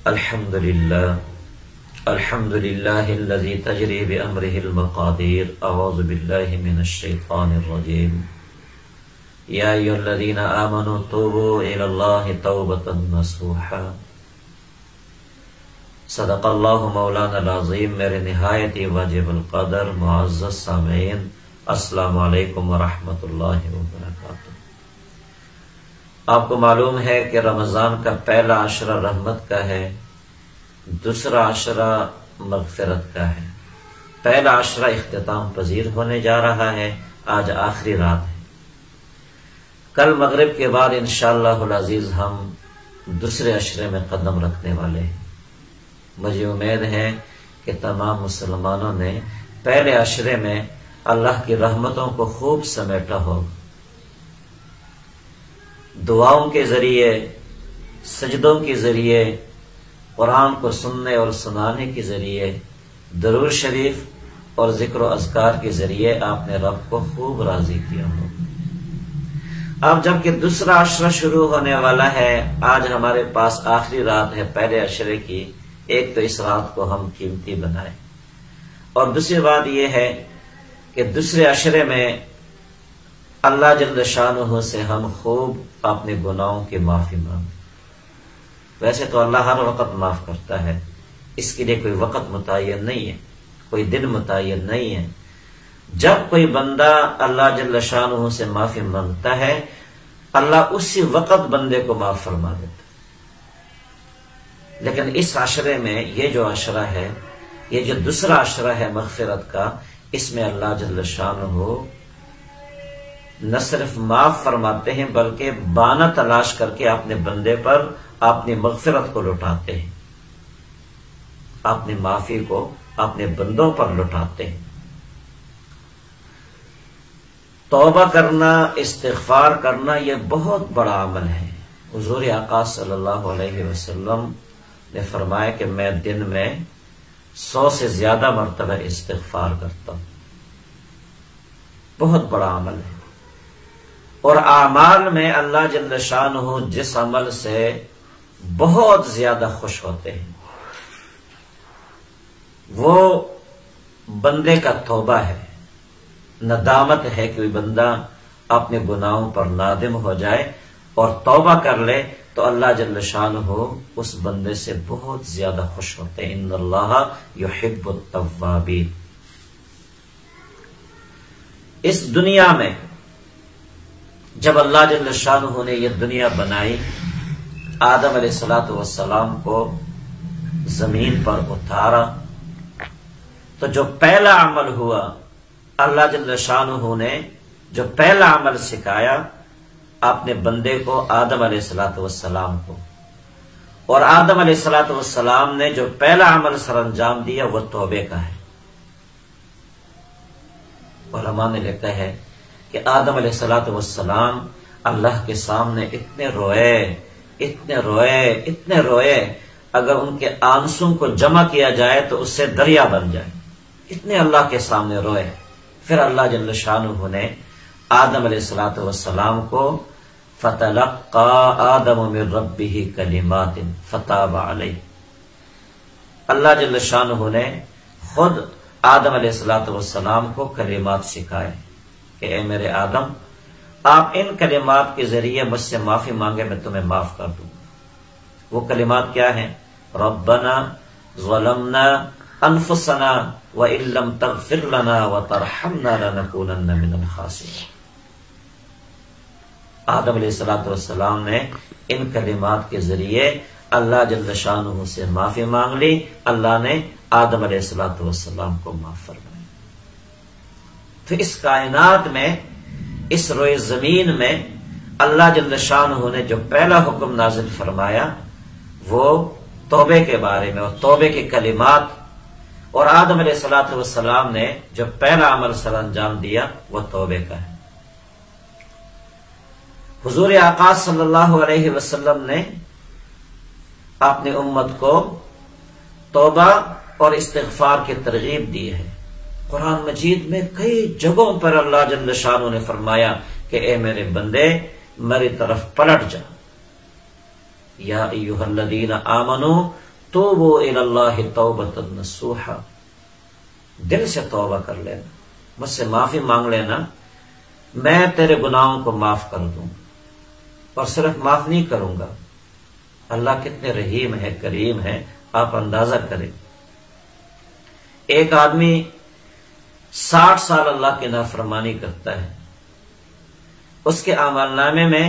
الحمد لله الذي تجري بأمره المقادير. أعوذ بالله من الشيطان الرجيم. يا أيها الذين آمنوا توبوا إلى الله توبة نصوحا. صدق اللہ مولانا العظیم. میرے نہایت واجب القدر معزز سامعین، السلام علیکم ورحمۃ اللہ وبرکاتہ. آپ کو معلوم ہے کہ رمضان کا پہلا عشرہ رحمت کا ہے، دوسرا عشرہ مغفرت کا ہے. پہلا عشرہ اختتام پذیر ہونے جا رہا ہے، آج آخری رات ہے. کل مغرب کے بعد انشاءاللہ العزیز ہم دوسرے عشرے میں قدم رکھنے والے ہیں. مجھے امید ہے کہ تمام مسلمانوں نے پہلے عشرے میں اللہ کی رحمتوں کو خوب سمیٹا ہو. دعاؤں کے ذریعے، سجدوں کے ذریعے، قرآن کو سننے اور سنانے کے ذریعے، درود شریف اور ذکر و اذکار کے ذریعے آپ نے رب کو خوب راضی کیا ہو. اب جبکہ دوسرا عشرہ شروع ہونے والا ہے، آج ہمارے پاس آخری رات ہے پہلے عشرے کی. ایک تو اس رات کو ہم قیمتی بنائیں، اور دوسری بات یہ ہے کہ دوسرے عشرے میں اللہ جل شانہ سے ہم خوب اپنے گناہوں کی معافی مانگیں. ویسے تو اللہ ہر وقت معاف کرتا ہے، اس کے لیے کوئی وقت متعین نہیں ہے، کوئی دن متعین نہیں ہے. جب کوئی بندہ اللہ جل شانہ سے معافی مانگتا ہے، اللہ اسی وقت بندے کو معاف فرما دیتا ہے. لیکن اس عشرے میں یہ جو عشرہ ہے، یہ جو دوسرا عشرہ ہے مغفرت کا، اس میں اللہ جل شانہ نہ صرف معاف فرماتے ہیں بلکہ بہانہ تلاش کر کے اپنے بندے پر اپنی مغفرت کو لٹاتے ہیں، اپنی معافی کو اپنے بندوں پر لٹاتے ہیں. توبہ کرنا، استغفار کرنا، یہ بہت بڑا عمل ہے. حضور آقا صلی اللہ علیہ وسلم نے فرمایا کہ میں دن میں 100 سے زیادہ مرتبہ استغفار کرتا ہوں. بہت بڑا عمل ہے. اور اعمال میں اللہ جل شانہ جس عمل سے بہت زیادہ خوش ہوتے ہیں وہ بندے کا توبہ ہے، ندامت ہے کہ بندہ اپنے گناہوں پر نادم ہو جائے اور توبہ کر لے تو اللہ جل شانہ اس بندے سے بہت زیادہ خوش ہوتے ہیں. ان اللہ یحب التوابین. اس دنیا میں جب اللہ جل شانہ نے یہ دنیا بنائی، آدم علیہ السلام کو زمین پر اتارا، تو جو پہلا عمل ہوا، اللہ جل شانہ نے جو پہلا عمل سکھایا اپنے بندے کو، آدم علیہ السلام کو، اور آدم علیہ السلام نے جو پہلا عمل سر انجام دیا وہ توبے کا ہے. علماء نے لکھا ہے کہ آدم علیہ السلام اللہ کے سامنے اتنے روئے، اگر ان کے آنسوں کو جمع کیا جائے تو اس سے دریا بن جائے. اتنے اللہ کے سامنے روئے. پھر اللہ جل شانہ نے آدم علیہ السلام کو فَتَلَقَّى آدَمُ مِن رَبِّهِ كَلِمَاتٍ فَتَابَ عَلَيْهِ. اللہ جل شانہ نے خود آدم علیہ السلام کو کلمات سکھائے کہ اے میرے آدم، آپ ان کلمات کے ذریعے مجھ سے معافی مانگے، میں تمہیں معاف کر دوں. وہ کلمات کیا ہیں؟ ربنا ظلمنا انفسنا وَإِن لَّمْ تَغْفِرْ لَنَا وَتَرْحَمْنَا لَنَكُونَنَّ مِنَ الْخَاسِرِينَ. آدم علیہ السلام نے ان کلمات کے ذریعے اللہ جل شانہ سے معافی مانگ لی. اللہ نے آدم علیہ السلام کو معاف فرمایا. تو اس کائنات میں، اس روئے زمین میں اللہ جل شانہ نے جو پہلا حکم نازل فرمایا وہ توبے کے بارے میں، اور توبے کے کلمات، اور آدم علیہ السلام نے جو پہلا عمل سر انجام دیا وہ توبے کا ہے. حضور آقا صلی اللہ علیہ وسلم نے اپنی امت کو توبہ اور استغفار کی ترغیب دی ہے. قرآن مجید میں کئی جگہوں پر اللہ جل شانہ نے فرمایا کہ اے میرے بندے میری طرف پلٹ جا. یا ایھا الذین آمنوا توبوا الی اللہ توبۃ نصوحا، دل سے توبہ کر لینا، مجھ سے معافی مانگ لینا، میں تیرے گناہوں کو معاف کر دوں، اور صرف معاف نہیں کروں گا، اللہ کتنے رحیم ہے، کریم ہے، آپ اندازہ کریں۔ ایک آدمی 60 سال اللہ کی نافرمانی کرتا ہے، اس کے اعمال نامے میں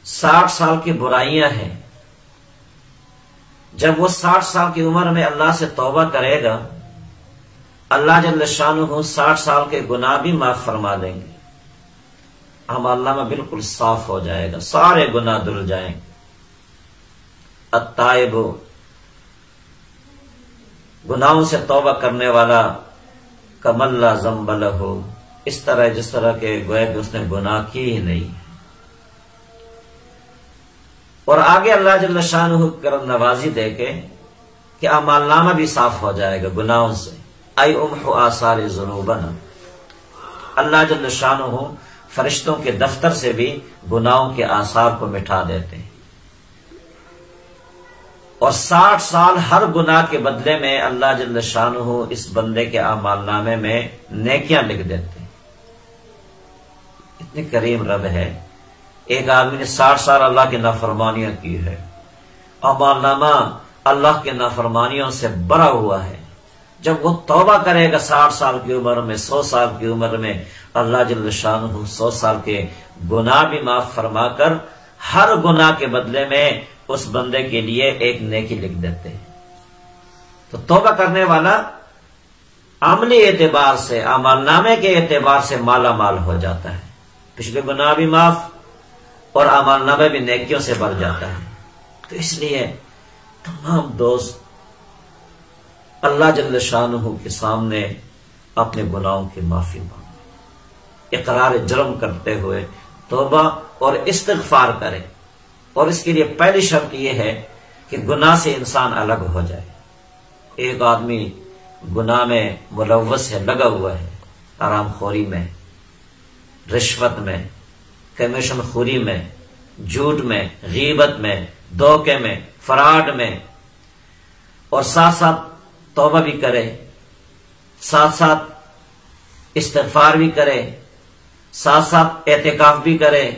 60 سال کی برائیاں ہیں۔ جب وہ 60 سال کی عمر میں اللہ سے توبہ کرے گا، اللہ جل شانہ 60 سال کے گناہ بھی معاف فرما دیں گے، اعمال نامہ بالکل صاف ہو جائے گا، سارے گناہ دھل جائیں گے۔ التائب، گناہوں سے توبہ کرنے والا، کمن لا ذنب لہ، اس طرح جس طرح کہ گویا کہ اس نے گناہ کی ہی نہیں۔ اور آگے اللہ جل شانہ کرم نوازی دے کے کہ اعمال نامہ بھی صاف ہو جائے گا گناہوں سے، ای امحو آثار ذنوبنا، اللہ جل شانہ فرشتوں کے دفتر سے بھی گناہوں کے آثار کو مٹا دیتے ہیں، اور 60 سال ہر گناہ کے بدلے میں اللہ جل شانہ اس بندے کے اعمال نامے میں نیکیاں لکھ دیتے ہیں۔ اتنے کریم رب ہے۔ ایک آدمی نے 60 سال اللہ کی نافرمانیاں کی ہے، اعمال نامہ اللہ کے نافرمانیوں سے بھرا ہوا ہے، جب وہ توبہ کرے گا 60 سال کی عمر میں، 100 سال کی عمر میں، اللہ جل شانہ 100 سال کے گناہ بھی معاف فرما کر ہر گناہ کے بدلے میں اس بندے کے لیے ایک نیکی لکھ دیتے ہیں۔ تو توبہ کرنے والا عملی اعتبار سے، اعمال نامے کے اعتبار سے مالا مال ہو جاتا ہے، پچھلے گناہ بھی معاف اور اعمال نامہ بھی نیکیوں سے بھر جاتا ہے۔ تو اس لیے تمام دوست اللہ جل شانہ کے سامنے اپنے گناہوں کی معافی مانگیں، اقرار جرم کرتے ہوئے توبہ اور استغفار کریں، اور اس کے لیے پہلی شرط یہ ہے کہ گناہ سے انسان الگ ہو جائے۔ ایک آدمی گناہ میں ملوث ہے، لگا ہوا ہے، حرام خوری میں، رشوت میں، کمیشن خوری میں، جھوٹ میں، غیبت میں، دھوکے میں، فراڈ میں، اور ساتھ ساتھ توبہ بھی کرے، ساتھ ساتھ استغفار بھی کرے، ساتھ ساتھ اعتکاف بھی کرے،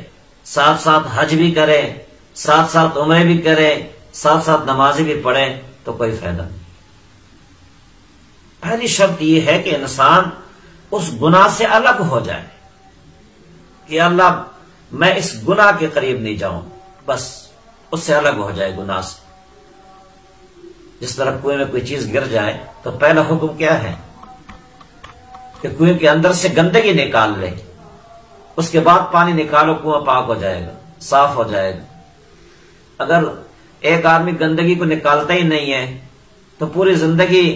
ساتھ ساتھ حج بھی کرے، ساتھ ساتھ عمرے بھی کرے، ساتھ ساتھ نمازیں بھی پڑھے، تو کوئی فائدہ نہیں۔ پہلی شرط یہ ہے کہ انسان اس گناہ سے الگ ہو جائے کہ اللہ میں اس گناہ کے قریب نہیں جاؤں، بس اس سے الگ ہو جائے گناہ سے۔ جس طرح کنویں میں کوئی چیز گر جائے تو پہلا حکم کیا ہے کہ کنویں کے اندر سے گندگی نکال لے، اس کے بعد پانی نکالو، کنواں پاک ہو جائے گا، صاف ہو جائے گا۔ اگر ایک آدمی گندگی کو نکالتا ہی نہیں ہے تو پوری زندگی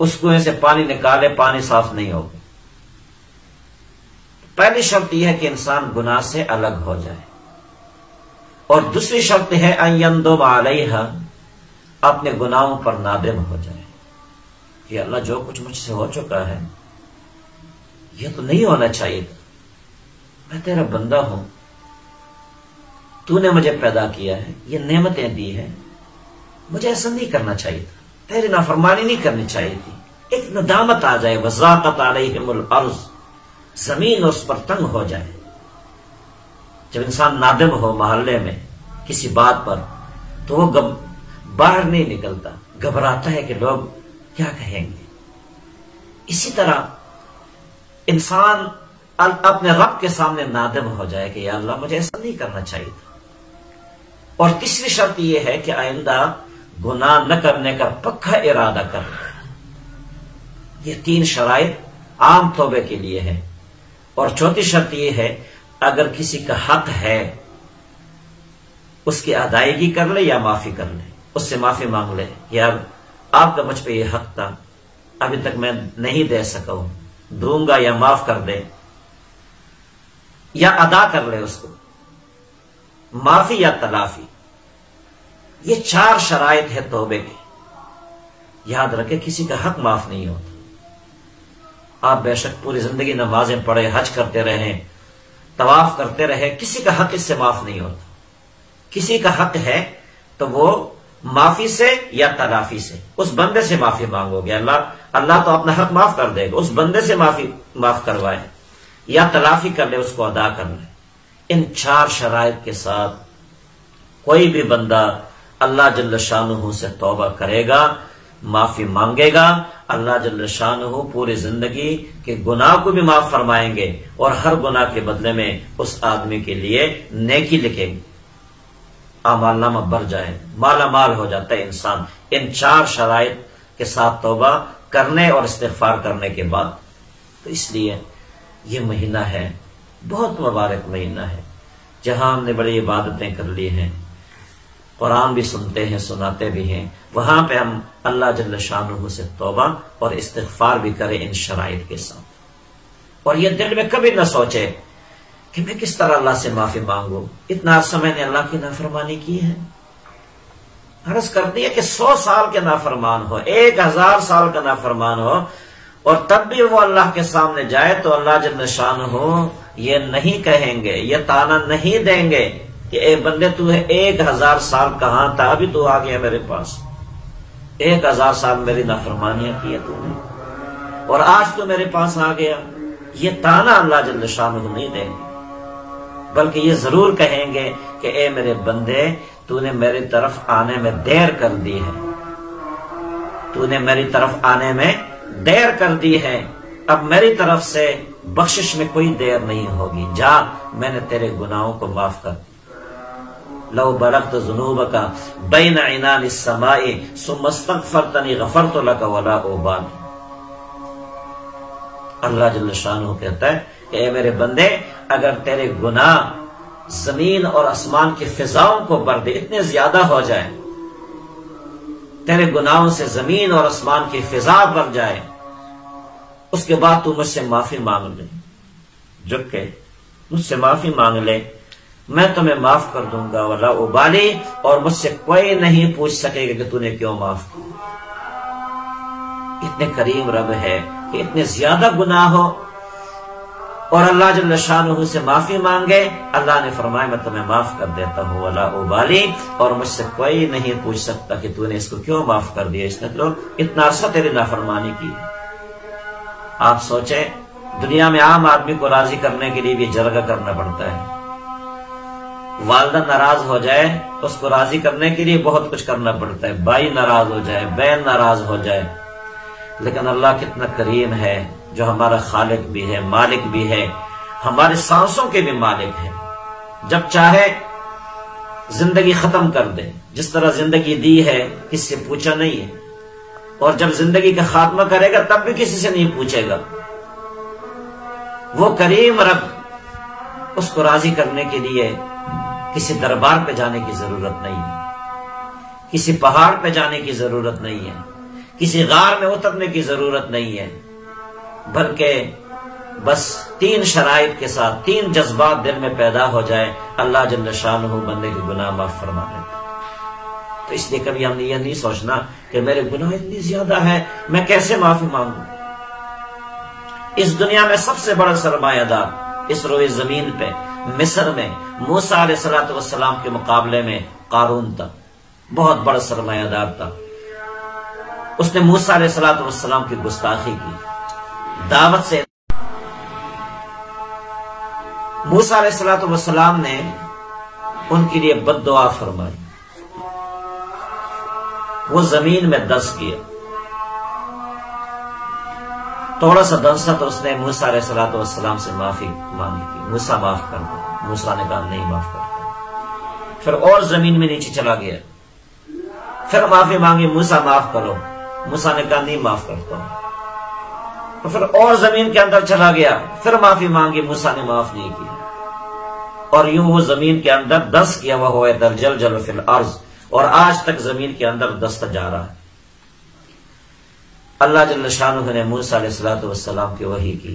اس کنویں سے پانی نکالے، پانی صاف نہیں ہوگا۔ پہلی شرط یہ ہے کہ انسان گناہ سے الگ ہو جائے، اور دوسری شرط ہے ان یندم علیہا، اپنے گناہوں پر نادم ہو جائے کہ اللہ جو کچھ مجھ سے ہو چکا ہے یہ تو نہیں ہونا چاہیے تھا، میں تیرا بندہ ہوں، تو نے مجھے پیدا کیا ہے، یہ نعمتیں دی ہیں، مجھے ایسا نہیں کرنا چاہیے تھا، تیری نافرمانی نہیں کرنی چاہیے تھی۔ ایک ندامت آ جائے، وضاقت علیہم الارض، زمین اس پر تنگ ہو جائے۔ جب انسان نادم ہو محلے میں کسی بات پر تو وہ باہر نہیں نکلتا، گھبراتا ہے کہ لوگ کیا کہیں گے۔ اسی طرح انسان اپنے رب کے سامنے نادم ہو جائے کہ یا اللہ مجھے ایسا نہیں کرنا چاہیے تھا۔ اور تیسری شرط یہ ہے کہ آئندہ گناہ نہ کرنے کا پکا ارادہ کر لے۔ یہ 3 شرائط عام توبے کے لیے ہے۔ اور چوتھی شرط یہ ہے اگر کسی کا حق ہے اس کی ادائیگی کر لے یا معافی کر لے، اس سے معافی مانگ لے، یار آپ کا مجھ پہ یہ حق تھا، ابھی تک میں نہیں دے سکا ہوں، دوں گا، یا معاف کر دے یا ادا کر لے اس کو، معافی یا تلافی۔ یہ 4 شرائط ہے توبے کی۔ یاد رکھے کسی کا حق معاف نہیں ہوتا۔ آپ بے شک پوری زندگی نمازیں پڑھے، حج کرتے رہیں، طواف کرتے رہے، کسی کا حق اس سے معاف نہیں ہوتا۔ کسی کا حق ہے تو وہ معافی سے یا تلافی سے، اس بندے سے معافی مانگو گے، اللہ تو اپنا حق معاف کر دے گا، اس بندے سے معاف کروائے یا تلافی کر لے، اس کو ادا کر لے۔ ان 4 شرائط کے ساتھ کوئی بھی بندہ اللہ جل شانہ سے توبہ کرے گا، معافی مانگے گا، اللہ جل شانہ پوری زندگی کے گناہ کو بھی معاف فرمائیں گے اور ہر گناہ کے بدلے میں اس آدمی کے لیے نیکی لکھیں گے، اعمال نامہ بھر جائے، مالا مال ہو جاتا ہے انسان ان 4 شرائط کے ساتھ توبہ کرنے اور استغفار کرنے کے بعد۔ تو اس لیے یہ مہینہ ہے، بہت مبارک مہینہ ہے، جہاں ہم نے بڑی عبادتیں کر لی ہیں، قرآن بھی سنتے ہیں، سناتے بھی ہیں، وہاں پہ ہم اللہ جل شانہ سے توبہ اور استغفار بھی کریں ان شرائط کے ساتھ، اور یہ دل میں کبھی نہ سوچے کہ میں کس طرح اللہ سے معافی مانگوں، اتنا عرصہ میں نے اللہ کی نافرمانی کی ہے۔ عرض کر دیا کہ 100 سال کے نافرمان ہو، 1000 سال کا نافرمان ہو، اور تب بھی وہ اللہ کے سامنے جائے تو اللہ جل شانہ یہ نہیں کہیں گے، یہ طعنہ نہیں دیں گے کہ اے بندے تو 1000 سال کہاں تھا، ابھی تو آ گیا میرے پاس، 1000 سال میری نافرمانیاں کی تو نے، اور آج تو میرے پاس آ گیا۔ یہ طعنہ اللہ جل شانہ نہیں دیں گے، بلکہ یہ ضرور کہیں گے کہ اے میرے بندے تو نے میری طرف آنے میں دیر کر دی ہے، تو نے میری طرف آنے میں دیر کر دی ہے، اب میری طرف سے بخشش میں کوئی دیر نہیں ہوگی، جا میں نے تیرے گناہوں کو معاف کر دیا۔ لو بلغت ذنوبک بین عنان السماء ثم استغفرتنی غفرت لک ولا ابالی۔ اللہ جل شانہ کہتا ہے کہ اے میرے بندے اگر تیرے گناہ زمین اور آسمان کی فضاؤں کو بھر دے، اتنے زیادہ ہو جائے، تیرے گناہوں سے زمین اور آسمان کی فضا بھر جائے، اس کے بعد تو مجھ سے معافی مانگ لے، جھک کے مجھ سے معافی مانگ لے، میں تمہیں معاف کر دوں گا ولا ابالی، اور مجھ سے کوئی نہیں پوچھ سکے گا کہ تو نے کیوں معاف کیا۔ اتنے کریم رب ہے کہ اتنے زیادہ گناہ ہو اور اللہ جل شانہ سے معافی مانگے، اللہ نے فرمایا میں تمہیں معاف کر دیتا ہوں ولا ابالی، اور مجھ سے کوئی نہیں پوچھ سکتا کہ تو نے اس کو کیوں معاف کر دیا، اس نے تو اتنا عرصہ تیری نافرمانی کی۔ آپ سوچیں دنیا میں عام آدمی کو راضی کرنے کے لیے بھی جرگہ کرنا پڑتا ہے، والدہ ناراض ہو جائے اس کو راضی کرنے کے لیے بہت کچھ کرنا پڑتا ہے، بھائی ناراض ہو جائے، بہن ناراض ہو جائے، لیکن اللہ کتنا کریم ہے جو ہمارا خالق بھی ہے، مالک بھی ہے، ہمارے سانسوں کے بھی مالک ہے، جب چاہے زندگی ختم کر دے، جس طرح زندگی دی ہے کسی سے پوچھا نہیں ہے، اور جب زندگی کا خاتمہ کرے گا تب بھی کسی سے نہیں پوچھے گا۔ وہ کریم رب، اس کو راضی کرنے کے لیے کسی دربار پہ جانے کی ضرورت نہیں ہے، کسی پہاڑ پہ جانے کی ضرورت نہیں ہے، کسی غار میں اترنے کی ضرورت نہیں ہے، بلکہ بس 3 شرائط کے ساتھ 3 جذبات دل میں پیدا ہو جائے، اللہ جل شانہ بندے کے گناہ معاف فرما دیتا۔ تو اس لیے کبھی ہم نے یہ نہیں سوچنا کہ میرے گناہ اتنی زیادہ ہیں، میں کیسے معافی مانگوں۔ اس دنیا میں سب سے بڑا سرمایہ دار اس روئے زمین پہ مصر میں موسیٰ علیہ السلام کے مقابلے میں قارون تھا، بہت بڑا سرمایہ دار تھا۔ اس نے موسیٰ علیہ السلام کی گستاخی کی، دعوت سے موسیٰ علیہ السلام نے ان کے لیے بد دعا فرمائی، وہ زمین میں دس گیا، تھوڑا سا دنسا تو اس نے موسیٰ علیہ السلام سے معافی مانگی تھی، موسیٰ معاف کر دو، موسیٰ نے کہا نہیں معاف کرتا، پھر اور زمین میں نیچے چلا گیا، پھر معافی مانگی، موسیٰ معاف کرو، موسیٰ نے کہا نہیں معاف کرتا ہوں، پھر اور زمین کے اندر چلا گیا، پھر معافی مانگی، موسیٰ نے معاف نہیں کیا، اور یوں وہ زمین کے اندر دس کیا وہ درجل فی الارض، اور آج تک زمین کے اندر دستا جا رہا ہے۔ اللہ جل شانہ نے موسیٰ علیہ السلام کی وحی کی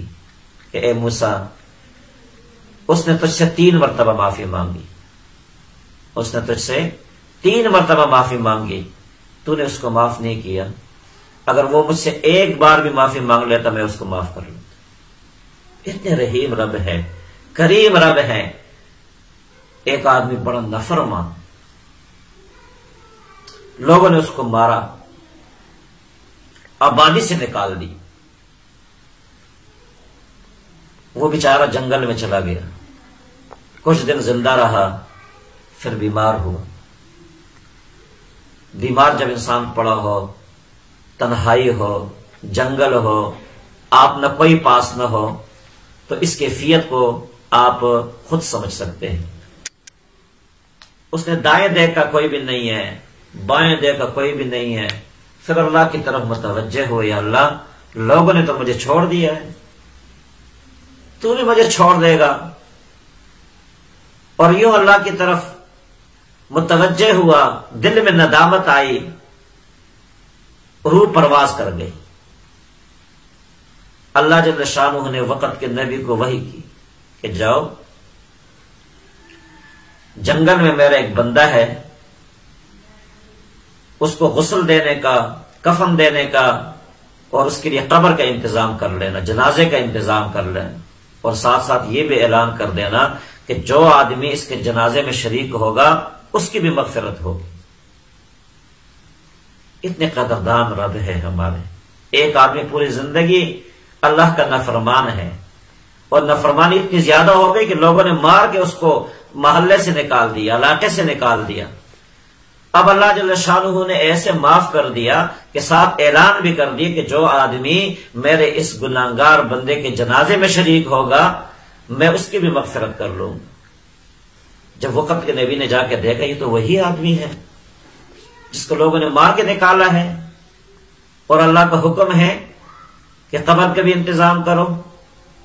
کہ اے موسیٰ، اس نے تجھ سے 3 مرتبہ معافی مانگی، اس نے تجھ سے 3 مرتبہ معافی مانگی، تو نے اس کو معاف نہیں کیا، اگر وہ مجھ سے ایک بار بھی معافی مانگ لیتا میں اس کو معاف کر لیتا۔ اتنے رحیم رب ہے، کریم رب ہے۔ ایک آدمی بڑا نافرمان، لوگوں نے اس کو مارا، آبادی سے نکال دی، وہ بیچارہ جنگل میں چلا گیا، کچھ دن زندہ رہا، پھر بیمار ہوا۔ بیمار جب انسان پڑا ہو، تنہائی ہو، جنگل ہو، آپ نہ کوئی پاس نہ ہو، تو اس کیفیت کو آپ خود سمجھ سکتے ہیں۔ اس نے دائیں دیکھا کوئی بھی نہیں ہے، بائیں دیکھا کوئی بھی نہیں ہے، پھر اللہ کی طرف متوجہ ہوئے، یا اللہ لوگوں نے تو مجھے چھوڑ دیا ہے، تو بھی مجھے چھوڑ دے گا؟ اور یوں اللہ کی طرف متوجہ ہوا، دل میں ندامت آئی، روح پرواز کر گئی۔ اللہ جل شانہ نے وقت کے نبی کو وحی کی کہ جاؤ، جنگل میں میرا ایک بندہ ہے، اس کو غسل دینے کا، کفن دینے کا اور اس کے لیے قبر کا انتظام کر لینا، جنازے کا انتظام کر لینا، اور ساتھ ساتھ یہ بھی اعلان کر دینا کہ جو آدمی اس کے جنازے میں شریک ہوگا اس کی بھی مغفرت ہوگی۔ اتنے قدردان رب ہے ہمارے۔ ایک آدمی پوری زندگی اللہ کا نافرمان ہے، اور نافرمانی اتنی زیادہ ہو گئی کہ لوگوں نے مار کے اس کو محلے سے نکال دیا، علاقے سے نکال دیا۔ اب اللہ جل شانہ نے ایسے معاف کر دیا کہ ساتھ اعلان بھی کر دیا کہ جو آدمی میرے اس گناہگار بندے کے جنازے میں شریک ہوگا میں اس کی بھی مغفرت کر لوں گا۔ جب وقت کے نبی نے جا کے دیکھا یہ تو وہی آدمی ہے جس کو لوگوں نے مار کے نکالا ہے، اور اللہ کا حکم ہے کہ قبر کا بھی انتظام کرو،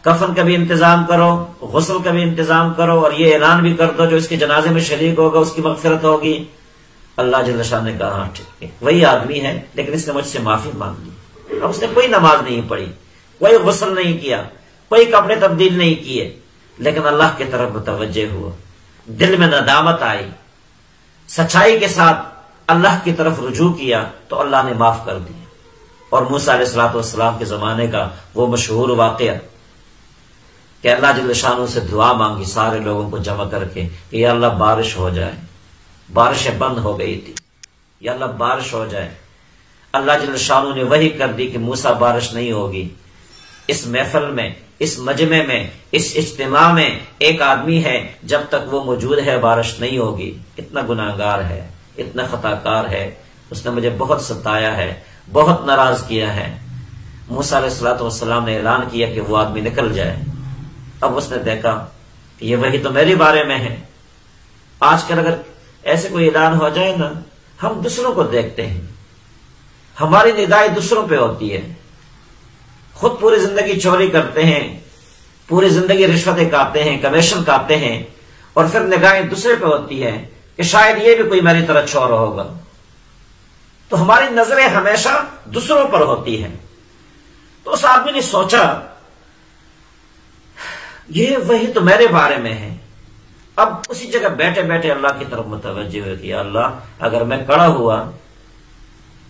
کفن کا بھی انتظام کرو، غسل کا بھی انتظام کرو، اور یہ اعلان بھی کر دو جو اس کے جنازے میں شریک ہوگا اس کی مغفرت ہوگی۔ اللہ جل شان نے کہا ہاں ٹھیک ہے، وہی آدمی ہے، لیکن اس نے مجھ سے معافی مانگ لی۔ اب اس نے کوئی نماز نہیں پڑھی، کوئی غسل نہیں کیا، کوئی کپڑے تبدیل نہیں کیے، لیکن اللہ کی طرف متوجہ ہوا، دل میں ندامت آئی، سچائی کے ساتھ اللہ کی طرف رجوع کیا تو اللہ نے معاف کر دیا۔ اور موسیٰ علیہ الصلوۃ والسلام کے زمانے کا وہ مشہور واقعہ کہ اللہ جل شانہ سے دعا مانگی سارے لوگوں کو جمع کر کے کہ یا اللہ بارش ہو جائے، بارشیں بند ہو گئی تھی، یا اللہ بارش ہو جائے۔ اللہ جل شانہ نے وحی کر دی کہ موسیٰ بارش نہیں ہوگی۔ اس محفل میں، اس مجمع میں، اس اجتماع میں ایک آدمی ہے، جب تک وہ موجود ہے بارش نہیں ہوگی۔ اتنا گناہگار ہے، اتنا خطا کار ہے، اس نے مجھے بہت ستایا ہے، بہت ناراض کیا ہے۔ موسیٰ علیہ الصلوۃ والسلام نے اعلان کیا کہ وہ آدمی نکل جائے۔ اب اس نے دیکھا کہ یہ وحی تو میرے بارے میں ہے۔ آج کل اگر ایسے کوئی اعلان ہو جائے نا، ہم دوسروں کو دیکھتے ہیں، ہماری نگاہیں دوسروں پہ ہوتی ہے، خود پوری زندگی چوری کرتے ہیں، پوری زندگی رشوتیں کھاتے ہیں، کمیشن کھاتے ہیں، اور پھر نگاہیں دوسرے پہ ہوتی ہے کہ شاید یہ بھی کوئی میری طرح چور ہوگا۔ تو ہماری نظریں ہمیشہ دوسروں پر ہوتی ہیں۔ تو اس آدمی نے سوچا یہ وہی تو میرے بارے میں ہے۔ اب اسی جگہ بیٹھے بیٹھے اللہ کی طرف متوجہ ہوئے کہ یا اللہ اگر میں کھڑا ہوا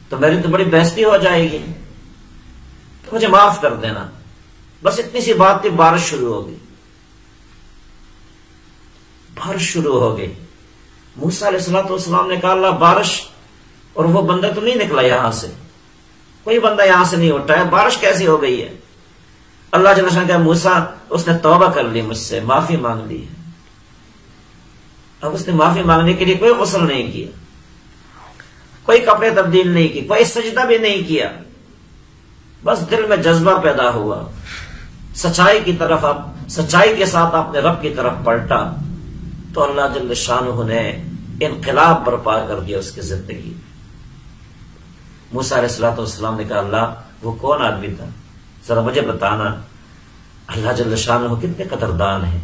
تو میری تو بڑی بےزتی ہو جائے گی، تو مجھے معاف کر دینا۔ بس اتنی سی بات تھی، بارش شروع ہو گئی، بارش شروع ہو گئی۔ موسیٰ علیہ الصلوۃ والسلام نے کہا اللہ بارش، اور وہ بندہ تو نہیں نکلا یہاں سے، کوئی بندہ یہاں سے نہیں اٹھا ہے، بارش کیسی ہو گئی ہے؟ اللہ جل شانہ کہا موسیٰ اس نے توبہ کر لی، مجھ سے معافی مانگ لی ہے۔ اب اس نے معافی مانگنے کے لیے کوئی غسل نہیں کیا، کوئی کپڑے تبدیل نہیں کی، کوئی سجدہ بھی نہیں کیا، بس دل میں جذبہ پیدا ہوا، سچائی کی طرف، اب سچائی کے ساتھ اپنے رب کی طرف پلٹا، تو اللہ جل شانہ نے انقلاب برپا کر دیا اس کی زندگی۔ موسیٰ علیہ الصلوۃ والسلام نے کہا اللہ وہ کون آدمی تھا، ذرا مجھے بتانا۔ اللہ جل شانہ کتنے قدردان ہیں،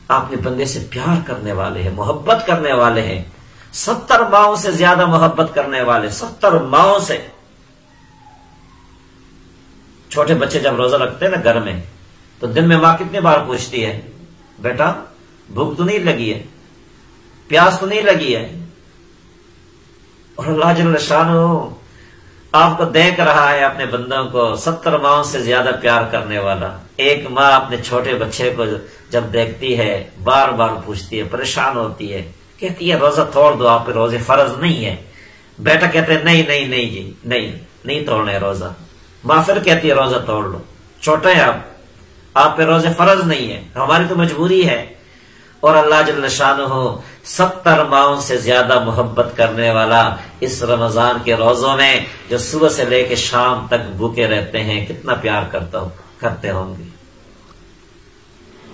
اپنے بندے سے پیار کرنے والے ہیں، محبت کرنے والے ہیں، 70 ماؤں سے زیادہ محبت کرنے والے، 70 ماؤں سے۔ چھوٹے بچے جب روزہ رکھتے ہیں نا گھر میں، تو دن میں ماں کتنی بار پوچھتی ہے بیٹا بھوک تو نہیں لگی ہے، پیاس تو نہیں لگی ہے؟ اور اللہ جل شانہ آپ کو دیکھ رہا ہے اپنے بندوں کو، 70 ماؤں سے زیادہ پیار کرنے والا۔ ایک ماں اپنے چھوٹے بچے کو جب دیکھتی ہے بار بار پوچھتی ہے، پریشان ہوتی ہے، کہتی ہے روزہ توڑ دو، آپ پہ روزے فرض نہیں ہے، بیٹا کہتے ہیں نہیں جی نہیں توڑنے روزہ، ماں پھر کہتی ہے روزہ توڑ لو، چھوٹے ہیں آپ پہ روزے فرض نہیں ہے، ہماری تو مجبوری ہے۔ اور اللہ جل شانہ 70 ماہوں سے زیادہ محبت کرنے والا اس رمضان کے روزوں میں جو صبح سے لے کے شام تک بھوکے رہتے ہیں، کتنا پیار کرتے ہوں گے،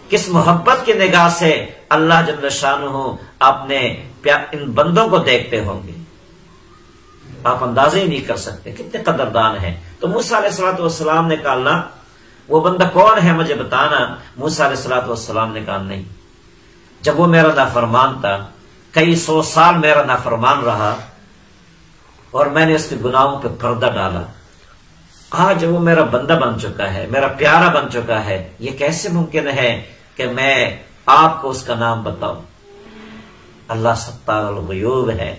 کس محبت کی نگاہ سے اللہ جل شانہ اپنے ان بندوں کو دیکھتے ہوں گے، آپ اندازہ ہی نہیں کر سکتے کتنے قدردان ہیں۔ تو موسیٰ علیہ السلام نے کہا اللہ وہ بندہ کون ہے مجھے بتانا۔ موسیٰ علیہ السلام نے کہا نہیں، جب وہ میرا نافرمان تھا، کئی 100 سال میرا نافرمان رہا اور میں نے اس کے گناہوں پہ پردہ ڈالا، آج وہ میرا بندہ بن چکا ہے، میرا پیارا بن چکا ہے، یہ کیسے ممکن ہے کہ میں آپ کو اس کا نام بتاؤں۔ اللہ ستار الغیوب ہے،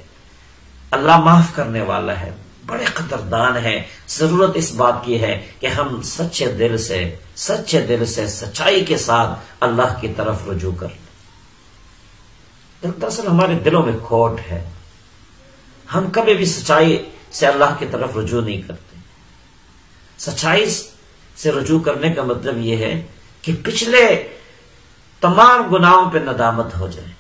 اللہ معاف کرنے والا ہے، بڑے قدردان ہے۔ ضرورت اس بات کی ہے کہ ہم سچے دل سے سچائی کے ساتھ اللہ کی طرف رجوع کر لیں۔ دراصل ہمارے دلوں میں کھوٹ ہے، ہم کبھی بھی سچائی سے اللہ کی طرف رجوع نہیں کرتے۔ سچائی سے رجوع کرنے کا مطلب یہ ہے کہ پچھلے تمام گناہوں پہ ندامت ہو جائے،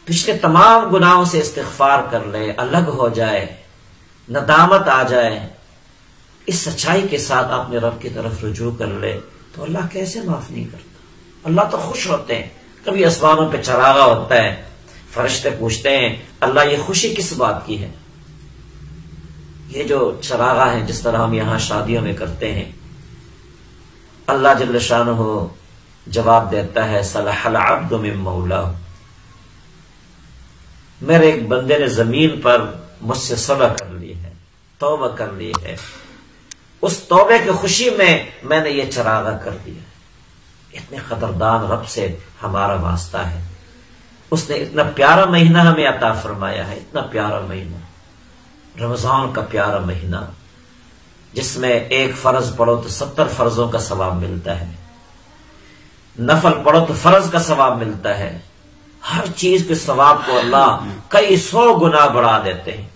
پچھلے تمام گناہوں سے استغفار کر لے، الگ ہو جائے، ندامت آ جائے، اس سچائی کے ساتھ اپنے رب کی طرف رجوع کر لے تو اللہ کیسے معاف نہیں کرتا۔ اللہ تو خوش ہوتے ہیں، کبھی آسمانوں پہ چراغا ہوتا ہے، فرشتے پوچھتے ہیں اللہ یہ خوشی کس بات کی ہے؟ یہ جو چراغا ہے جس طرح ہم یہاں شادیوں میں کرتے ہیں، اللہ جل شانہ جواب دیتا ہے صلح العبد من مولا، میرے ایک بندے نے زمین پر مجھ سے صلح کر لی ہے، توبہ کر لی ہے، اس توبے کی خوشی میں نے یہ چراغا کر دیا۔ اتنے قدردان رب سے ہمارا واسطہ ہے، اس نے اتنا پیارا مہینہ ہمیں عطا فرمایا ہے، اتنا پیارا مہینہ، رمضان کا پیارا مہینہ، جس میں ایک فرض پڑھو تو 70 فرضوں کا ثواب ملتا ہے، نفل پڑھو تو فرض کا ثواب ملتا ہے، ہر چیز کے ثواب کو اللہ کئی 100 گنا بڑھا دیتے ہیں۔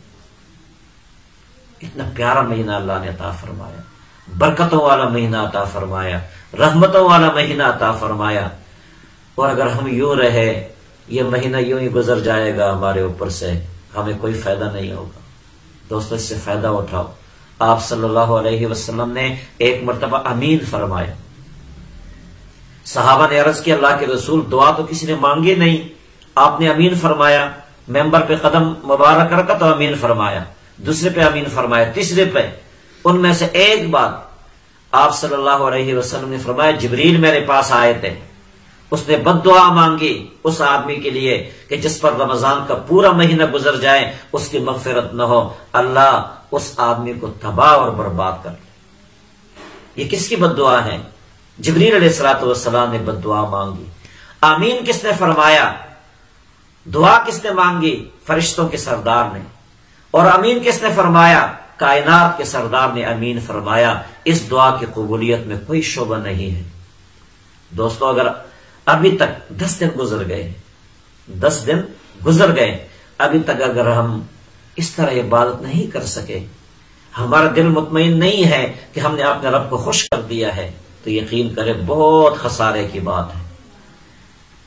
اتنا پیارا مہینہ اللہ نے عطا فرمایا، برکتوں والا مہینہ عطا فرمایا، رحمتوں والا مہینہ عطا فرمایا۔ اور اگر ہم یوں رہے، یہ مہینہ یوں ہی گزر جائے گا ہمارے اوپر سے، ہمیں کوئی فائدہ نہیں ہوگا۔ دوستو اس سے فائدہ اٹھاؤ۔ آپ صلی اللہ علیہ وسلم نے ایک مرتبہ امین فرمایا، صحابہ نے عرض کی اللہ کے رسول دعا تو کسی نے مانگی نہیں، آپ نے امین فرمایا، ممبر پہ قدم مبارک رکھا تو امین فرمایا، دوسرے پہ امین فرمایا، تیسرے پہ، ان میں سے ایک بات آپ صلی اللہ علیہ وسلم نے فرمایا جبریل میرے پاس آئے تھے، اس نے بد دعا مانگی اس آدمی کے لیے کہ جس پر رمضان کا پورا مہینہ گزر جائے اس کی مغفرت نہ ہو، اللہ اس آدمی کو تباہ اور برباد کر لے۔ یہ کس کی بد دعا ہے؟ جبریل علیہ السلام نے بد دعا مانگی۔ آمین کس نے فرمایا؟ دعا کس نے مانگی؟ فرشتوں کے سردار نے۔ اور امین کس نے فرمایا؟ کائنات کے سردار نے امین فرمایا۔ اس دعا کی قبولیت میں کوئی شبہ نہیں ہے۔ دوستو اگر ابھی تک 10 دن گزر گئے، 10 دن گزر گئے، ابھی تک اگر ہم اس طرح عبادت نہیں کر سکے، ہمارا دل مطمئن نہیں ہے کہ ہم نے اپنے رب کو خوش کر دیا ہے، تو یقین کرے بہت خسارے کی بات ہے،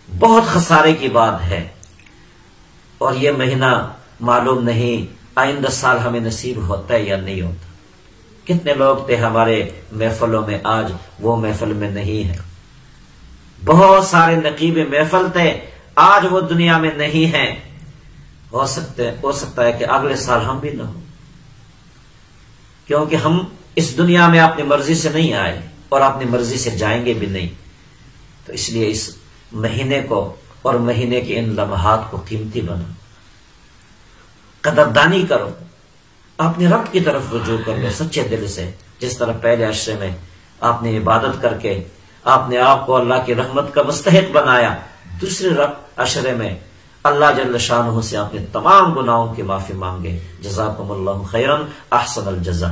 بہت خسارے کی بات ہے۔ اور یہ مہینہ معلوم نہیں آئندہ سال ہمیں نصیب ہوتا ہے یا نہیں ہوتا۔ کتنے لوگ تھے ہمارے محفلوں میں، آج وہ محفل میں نہیں ہے۔ بہت سارے نقیب محفل تھے، آج وہ دنیا میں نہیں ہیں۔ ہو سکتا ہے کہ اگلے سال ہم بھی نہ ہوں، کیونکہ ہم اس دنیا میں اپنی مرضی سے نہیں آئے اور اپنی مرضی سے جائیں گے بھی نہیں۔ تو اس لیے اس مہینے کو اور مہینے کے ان لمحات کو قیمتی بنا، قدردانی کرو، اپنے رب کی طرف رجوع کر لو سچے دل سے، جس طرح پہلے عشرے میں آپ نے عبادت کر کے آپ نے آپ کو اللہ کی رحمت کا مستحق بنایا، دوسرے عشرے میں اللہ جل شانہ سے آپ نے تمام گناہوں کی معافی مانگے۔ جزاکم اللہ خیرا، احسن الجزا۔